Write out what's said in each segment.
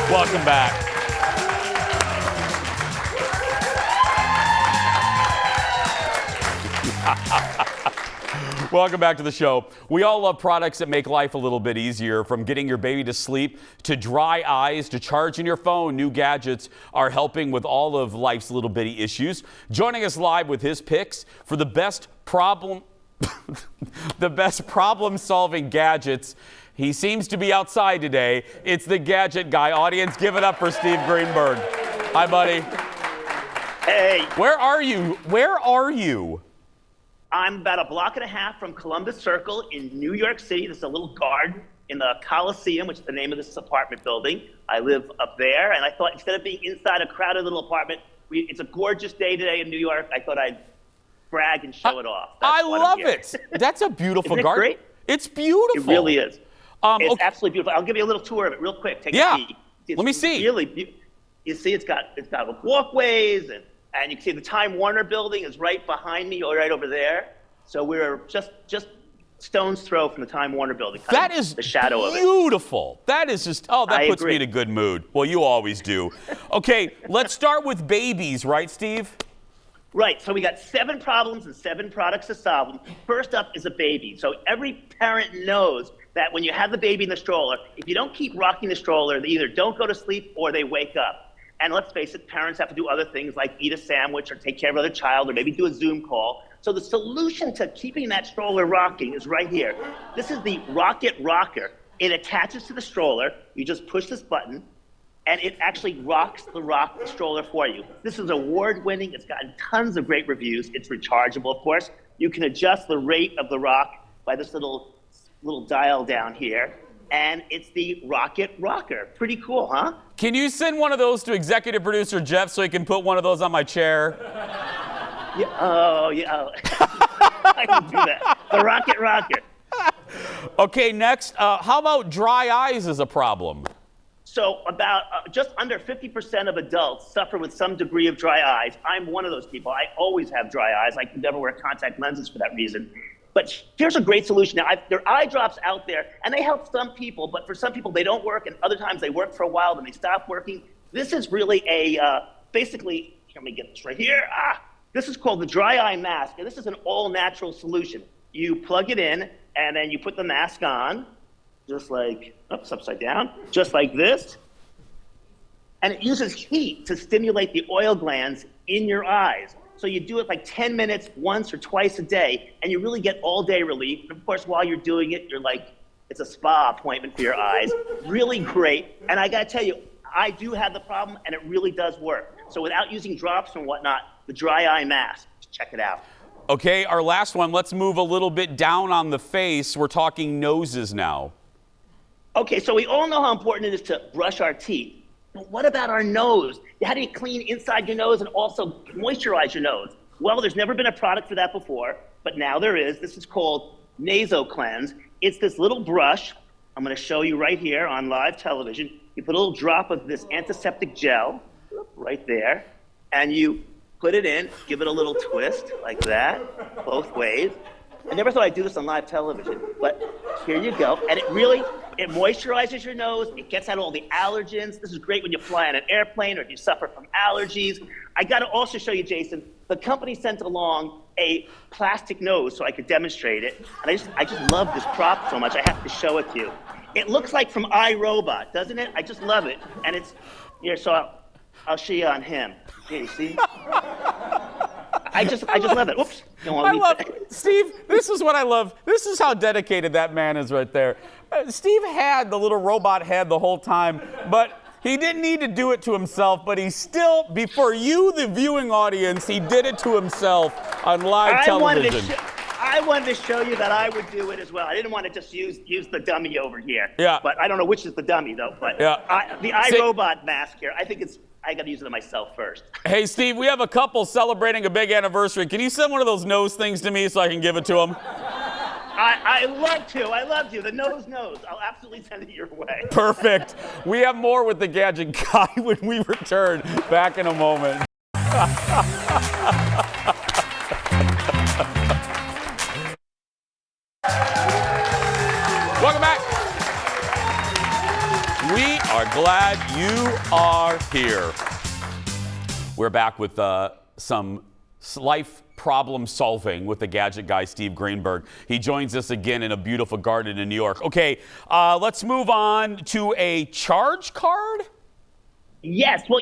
Welcome back. Welcome back to the show. We all love products that make life a little bit easier. From getting your baby to sleep, to dry eyes, to charging your phone, new gadgets are helping with all of life's little bitty issues. Joining us live with his picks for the best problem-solving gadgets. He seems to be outside today. It's the Gadget Guy. Audience, give it up for Steve Greenberg. Hi, buddy. Hey. Where are you? Where are you? I'm about a block and a half from Columbus Circle in New York City. There's a little garden in the Coliseum, which is the name of this apartment building. I live up there, and I thought instead of being inside a crowded little apartment, it's a gorgeous day today in New York. I thought I'd brag and show it off. I love it. That's a beautiful Isn't it garden. great? It's beautiful. It really is. It's Okay. absolutely beautiful. I'll give you a little tour of it real quick. Take Yeah. a peek. Let me see. Really, you see, it's got walkways, and you can see the Time Warner building is right behind me, or right over there. So we're just stone's throw from the Time Warner building. That is the shadow of it. Beautiful. That is just, that I puts agree. me in a good mood. Well, you always do. Okay, let's start with babies, right, Steve? Right, so we got 7 problems and 7 products to solve them. First up is a baby. So every parent knows that when you have the baby in the stroller, if you don't keep rocking the stroller, they either don't go to sleep or they wake up. And let's face it, parents have to do other things like eat a sandwich or take care of another child or maybe do a Zoom call. So the solution to keeping that stroller rocking is right here. This is the Rocket Rocker. It attaches to the stroller. You just push this button, and it actually rocks the stroller for you. This is award-winning. It's gotten tons of great reviews. It's rechargeable, of course. You can adjust the rate of the rock by this little dial down here, and it's the Rocket Rocker. Pretty cool, huh? Can you send one of those to executive producer Jeff so he can put one of those on my chair? Yeah, oh, yeah. I can do that. The Rocket Rocker. Okay, next, how about dry eyes as a problem? So about just under 50% of adults suffer with some degree of dry eyes. I'm one of those people. I always have dry eyes. I could never wear contact lenses for that reason. But here's a great solution. Now, there are eye drops out there, and they help some people, but for some people, they don't work, and other times they work for a while, then they stop working. This is really basically, let me get this right here. This is called the dry eye mask, and this is an all-natural solution. You plug it in, and then you put the mask on, just like, oops, upside down, just like this. And it uses heat to stimulate the oil glands in your eyes. So you do it like 10 minutes once or twice a day, and you really get all-day relief. And of course, while you're doing it, you're like, it's a spa appointment for your eyes. Really great. And I gotta tell you, I do have the problem, and it really does work. So without using drops and whatnot, the dry eye mask, check it out. Okay, our last one, let's move a little bit down on the face. We're talking noses now. Okay, so we all know how important it is to brush our teeth. But what about our nose? How do you clean inside your nose and also moisturize your nose? Well, there's never been a product for that before, but now there is. This is called NasoCleanse. It's this little brush. I'm gonna show you right here on live television. You put a little drop of this antiseptic gel right there, and you put it in, give it a little twist like that, both ways. I never thought I'd do this on live television, but here you go. And it moisturizes your nose. It gets out all the allergens. This is great when you fly on an airplane or if you suffer from allergies. I got to also show you, Jason, the company sent along a plastic nose so I could demonstrate it. And I just love this prop so much, I have to show it to you. It looks like from iRobot, doesn't it? I just love it. And it's, here, so I'll show you on him. Here, you see? I just love it. Oops. I love it. Steve, this is what I love. This is how dedicated that man is right there. Steve had the little robot head the whole time, but he didn't need to do it to himself, but he still, before you, the viewing audience, he did it to himself on live television. I wanted to show you that I would do it as well. I didn't want to just use the dummy over here. Yeah. But I don't know which is the dummy, though. But yeah. The iRobot mask here, I think I got to use it on myself first. Hey, Steve, we have a couple celebrating a big anniversary. Can you send one of those nose things to me so I can give it to them? I love to. The nose. I'll absolutely send it your way. Perfect. We have more with the Gadget Guy when we return. Back in a moment. Welcome back. We All right, glad you are here. We're back with some life problem solving with the Gadget Guy, Steve Greenberg. He joins us again in a beautiful garden in New York. Okay, let's move on to a charge card. Yes. Well,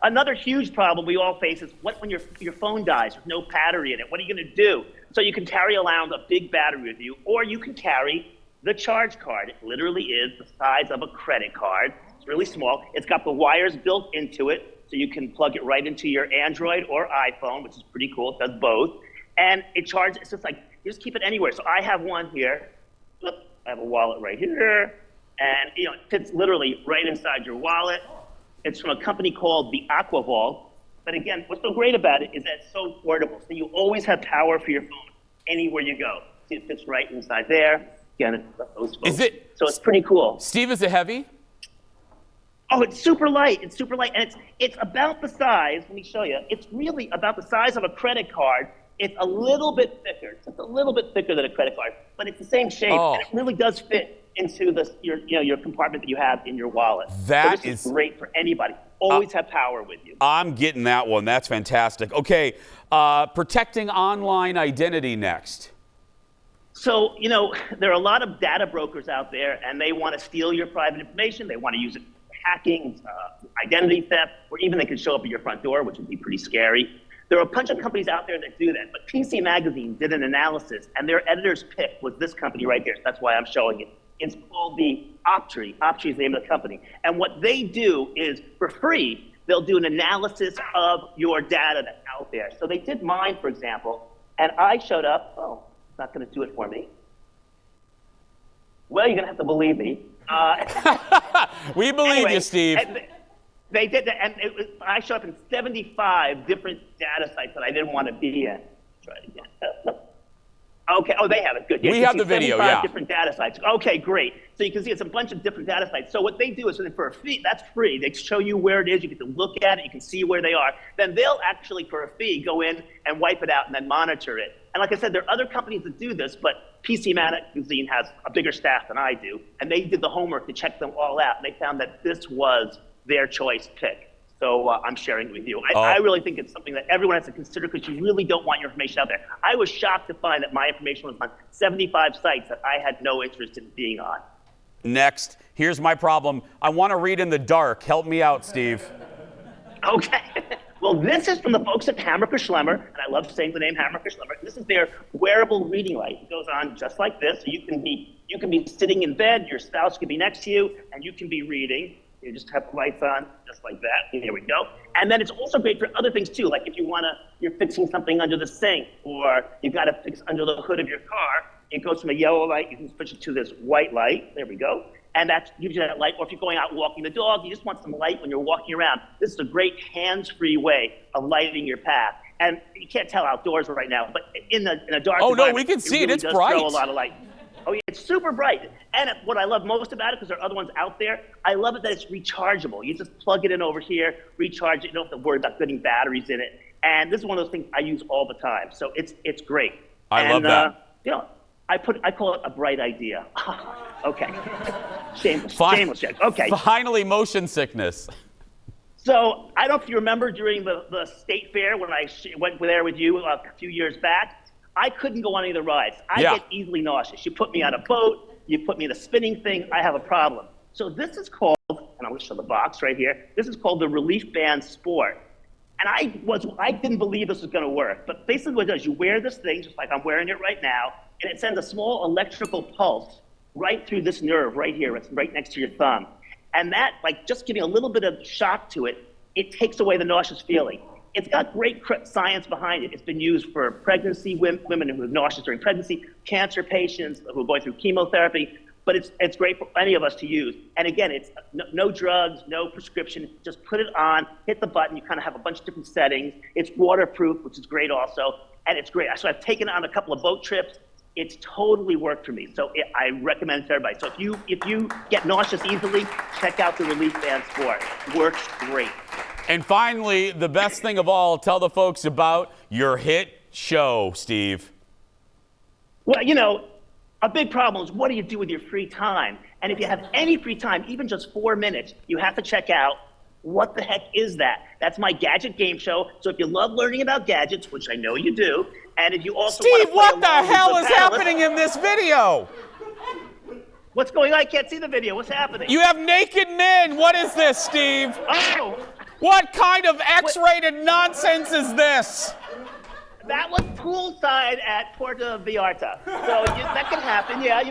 another huge problem we all face is what when your phone dies with no battery in it? What are you going to do? So you can carry around a big battery with you, or you can carry the charge card. It literally is the size of a credit card. It's really small. It's got the wires built into it, so you can plug it right into your Android or iPhone, which is pretty cool. It does both. And it charges, it's just like, you just keep it anywhere. So I have one here. I have a wallet right here. And it fits literally right inside your wallet. It's from a company called the Aqua Vault. But again, what's so great about it is that it's so portable. So you always have power for your phone anywhere you go. See, it fits right inside there. Again, so it's pretty cool. Steve, is it heavy? Oh, it's super light. It's super light, and it's about the size. Let me show you. It's really about the size of a credit card. It's a little bit thicker. It's a little bit thicker than a credit card, but it's the same shape, and it really does fit into your compartment that you have in your wallet. That is great for anybody. Always have power with you. I'm getting that one. That's fantastic. Okay, protecting online identity next. So, there are a lot of data brokers out there, and they want to steal your private information. They want to use it for hacking, identity theft, or even they can show up at your front door, which would be pretty scary. There are a bunch of companies out there that do that, but PC Magazine did an analysis, and their editor's pick was this company right here. So that's why I'm showing it. It's called the Optree. Optree is the name of the company. And what they do is, for free, they'll do an analysis of your data that's out there. So they did mine, for example, and I showed up. Oh, it's not going to do it for me. Well, you're going to have to believe me. We believe you, Steve. They did that, and I showed up in 75 different data sites that I didn't want to be in. Try it again. Okay. Oh, they have it. Good. Yeah, we have the video. 75 different data sites. Okay, great. So you can see it's a bunch of different data sites. So what they do is, for a fee, that's free. They show you where it is. You get to look at it. You can see where they are. Then they'll actually, for a fee, go in and wipe it out and then monitor it. And like I said, there are other companies that do this, but PC Magazine has a bigger staff than I do, and they did the homework to check them all out, and they found that this was their choice pick. So I'm sharing it with you. I really think it's something that everyone has to consider because you really don't want your information out there. I was shocked to find that my information was on 75 sites that I had no interest in being on. Next, here's my problem. I want to read in the dark. Help me out, Steve. Okay. Well, this is from the folks at Hammacher Schlemmer, and I love saying the name Hammacher Schlemmer. This is their wearable reading light. It goes on just like this. So you can be sitting in bed, your spouse can be next to you, and you can be reading. You just have the lights on, just like that. Here we go. And then it's also great for other things too, like if you're fixing something under the sink, or you've got to fix under the hood of your car. It goes from a yellow light, you can switch it to this white light. There we go. And that gives you that light. Or if you're going out walking the dog, you just want some light when you're walking around. This is a great hands-free way of lighting your path. And you can't tell outdoors right now, but in a dark environment, no, we can see really it. It's does bright. Throw a lot of light. Oh, yeah, it's super bright. And what I love most about it, because there are other ones out there, I love it that it's rechargeable. You just plug it in over here, recharge it. You don't have to worry about putting batteries in it. And this is one of those things I use all the time. So it's great. I love that. I call it a bright idea. Okay. Shameless check. Okay. Finally, motion sickness. So I don't know if you remember during the state fair when I went there with you a few years back, I couldn't go on any of the rides. I get easily nauseous. You put me on a boat, you put me in a spinning thing, I have a problem. So this is called, and I'm going to show the box right here, this is called the Relief Band Sport. And I didn't believe this was going to work. But basically what it does, you wear this thing, just like I'm wearing it right now, and it sends a small electrical pulse right through this nerve right here. It's right next to your thumb. And that, just giving a little bit of shock to it, it takes away the nauseous feeling. It's got great science behind it. It's been used for pregnancy, women who have nauseous during pregnancy, cancer patients who are going through chemotherapy, but it's great for any of us to use. And again, it's no drugs, no prescription. Just put it on, hit the button. You kind of have a bunch of different settings. It's waterproof, which is great also, and it's great. So I've taken it on a couple of boat trips. It's totally worked for me. So I recommend it to everybody. So if you get nauseous easily, check out the Relief Band Sport. Works great. And finally, the best thing of all, tell the folks about your hit show, Steve. Well, A big problem is, what do you do with your free time? And if you have any free time, even just 4 minutes, you have to check out, what the heck is that? That's my gadget game show. So if you love learning about gadgets, which I know you do, and if you also Steve, want to what the hell is happening in this video? What's going on? I can't see the video. What's happening? You have naked men. What is this, Steve? Oh! What kind of X-rated nonsense is this? That was poolside at Puerto Vallarta. So that could happen, yeah.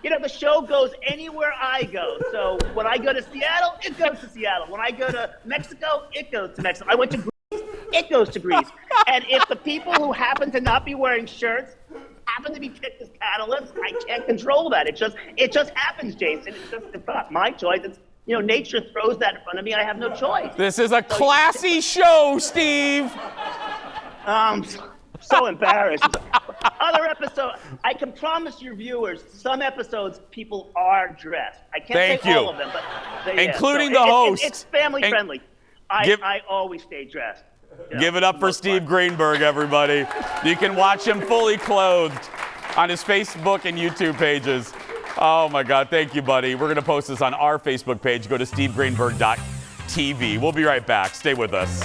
The show goes anywhere I go. So when I go to Seattle, it goes to Seattle. When I go to Mexico, it goes to Mexico. I went to Greece, it goes to Greece. And if the people who happen to not be wearing shirts happen to be picked as panelists, I can't control that. It just happens, Jason. It's not my choice. It's, nature throws that in front of me. I have no choice. This is a classy show, Steve. So embarrassed. Other episodes, I can promise your viewers, some episodes people are dressed. I can't say all of them, but including the host. It's family friendly. I always stay dressed. Give it up for Steve Greenberg, everybody. You can watch him fully clothed on his Facebook and YouTube pages. Oh my God, thank you, buddy. We're gonna post this on our Facebook page. Go to stevegreenberg.tv. We'll be right back. Stay with us.